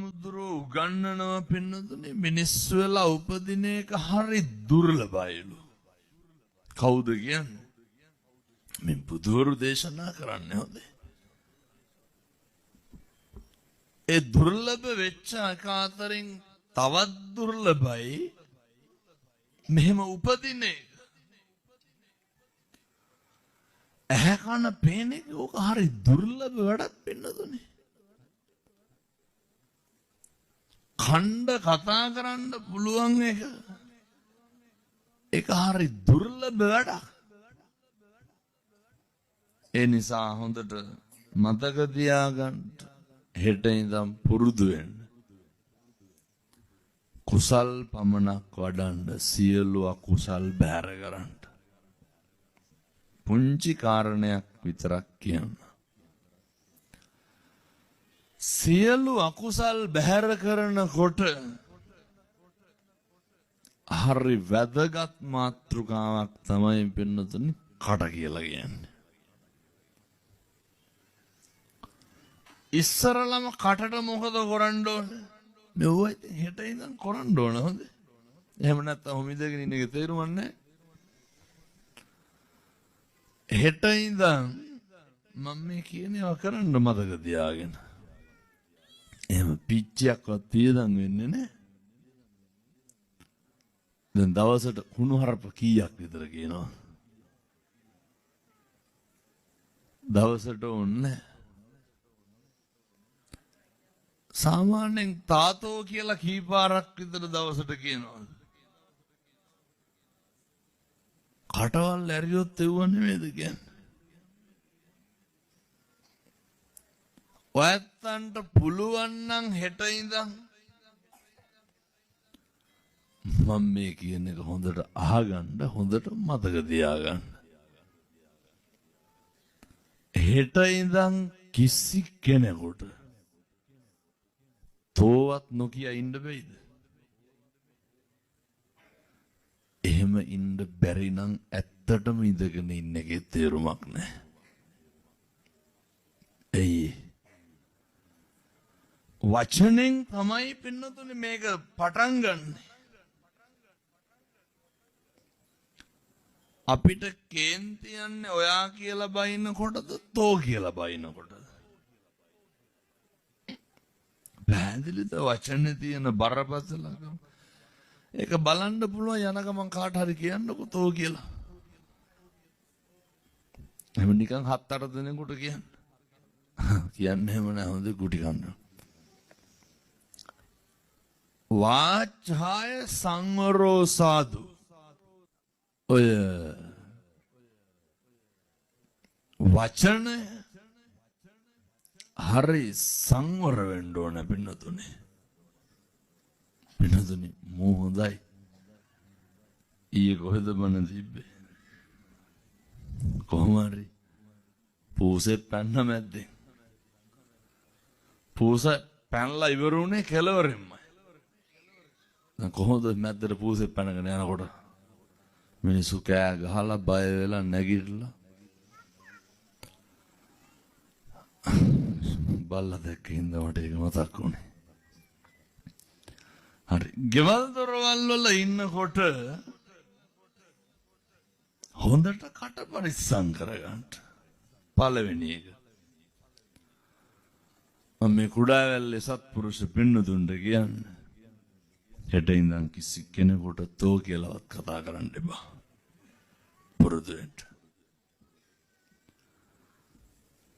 බුදුහාමුදුරු උගන්වනවා පින්නතුනේ මිනිස්සු වෙලා උපදින එක හරි දුර්ලභයිලු. කවුද කියන්නේ? මේ බුදුවරු දේශනා කරන්නේ හොඳේ. ඒ දුර්ලභ වෙච්ච අතරින් තවත් දුර්ලභයි මෙහෙම උපදින එක. ඇහැ කන පේන එක ඕක හරි දුර්ලභ වැඩක් පින්නතුනේ. ඛණ්ඩ කතා කරන්න පුළුවන් එක ඒක හරි දුර්ලභ වැඩක්. ඒ නිසා හොඳට මතක තියාගන්න හෙට ඉඳන් පුරුදු වෙන්න. කුසල් පමණක් වඩන්න සියලු අකුසල් බැහැර කරන්න. පුංචි කාරණයක් විතරක් කියන්න. සියලු අකුසල් බැහැර කරනකොට හරි වැදගත් මාතෘකාවක් තමයි පින්නතුනි කට කියලා කියන්නේ. ඉස්සරලම කටට මොකද කරන්න ඕනේ? මෙව්වා ඉතින් හෙට ඉඳන් කරන්න ඕන හොඳ. එහෙම නැත්නම් ඔහොම ඉඳගෙන ඉන්න එක තේරුම් නැහැ. හෙට ඉඳන් මම මේ කියනවා කරන්න මතක තියාගෙන. එහෙම පිච්චියක්වත් තියදන් වෙන්නේ නැහැ. දැන් දවසට කුණුහරුප කීයක් විතර කියනවා? දවසට ඕනේ සාමාන්‍යයෙන් තාතෝ කියලා කීපාරක් විතර දවසට කියනවා. කටවල් ඇරියොත් එව්ව නෙමෙයිද කියන්නේ? ඔයත්තන්ට පුළුවන් නම් හෙට ඉඳන් මම මේ කියන එක හොඳට අහගන්න හොඳට මතක තියාගන්න. හෙට ඉඳන් කිසි කෙනෙකුට තෝවත් නොකිය ඉන්න බැයිද? එහෙම ඉන්න බැරි නම් ඇත්තටම ඉඳගෙන ඉන්න එකේ තේරුමක් නැහැ. එයි වචනෙන් තමයි පින්නතුනේ මේක පටන් ගන්න. අපිට කේන්ති යන්නේ ඔයා කියලා බයිනකොටද තෝ කියලා බයිනකොටද? පැහැදිලිද වචනේ තියෙන බරපතලකම? ඒක බලන්න පුළුවන් යන ගමන් කාට හරි කියන්නකො තෝ කියලා. එහෙම නිකන් 7-8 දිනෙකට කියන්න. කියන්නේ එහෙම නෑ හොඳ කුටි කන්න. වාචාය සංවරෝ සාදු. ඔය වචන හරි සංවර වෙන්න ඕන පින්නතුනේ. පින්නතුනේ මෝ හොඳයි. ඊයේ කොහෙද මන තිබ්බේ? කොහොම හරි පූසේ පැන්න මැද්දේ. පූස පැනලා ඉවරුනේ කෙලවරෙන්මයි. දැන් කොහොමද මැද්දට පූසේ පැනගෙන යනකොට මිනිස්සු කෑ ගහලා බය වෙලා නැගිටලා බල්ලා දැක්කින්ද මට ඒක මතක් වුණේ. හරි ගෙවල් දොරවල් වල ඉන්නකොට හොඳට කට පරිස්සම් කරගන්න. පළවෙනි එක මම මේ කුඩාවැල්ලේ සත්පුරුෂ පින්නතුන්ට කියන්නේ හෙට ඉඳන් කිසි කෙනෙකුට තෝ කියලාවත් කතා කරන්න එපා. පුරුදු වෙන්න.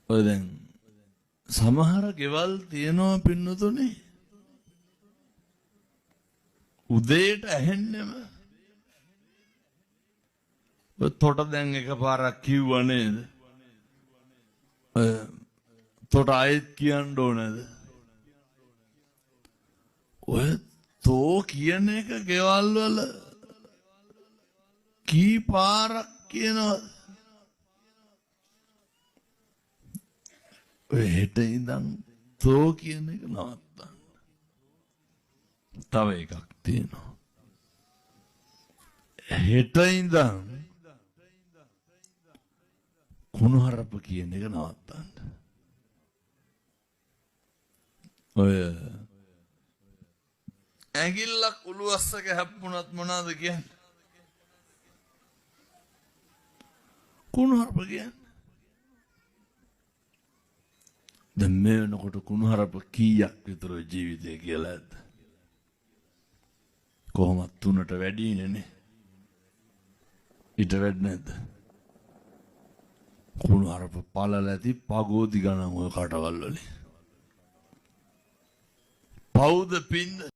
ඔය දැන් සමහර ගෙවල් තියෙනවා පින්නතුනේ උදේට ඇහෙන්නෙම තොට දැන් එකපාරක් කිව්වා නේද? තොට ආයෙත් කියන්න ඕනද? ඔය තෝ කියන එක ගෙවල් වල කී පාරක් කියනවද? ඔය හෙට ඉඳන් තෝ කියන එක නවත්තන්න. තව එකක් තියෙනවා. හෙට ඉඳන් කුණුහරුප කියන එක නවත්තන්න. ඔය ඇඟිල්ලක් උළුවස්සක හැප්පුණත් මොනවද කියන්නේ? කුණුහරුප කියන්නේ. දැන් මේ වෙනකොට කුණුහරුප කීයක් විතර ජීවිතේ කියලා ඇද්ද? කොහොමද 3ට වැඩිනේ. ඊට වැඩි නැද්ද? කුණුහරුප පළල ඇති පගෝදි ගණන් ඔය කටවල් වලින්. පවුද පින්ද?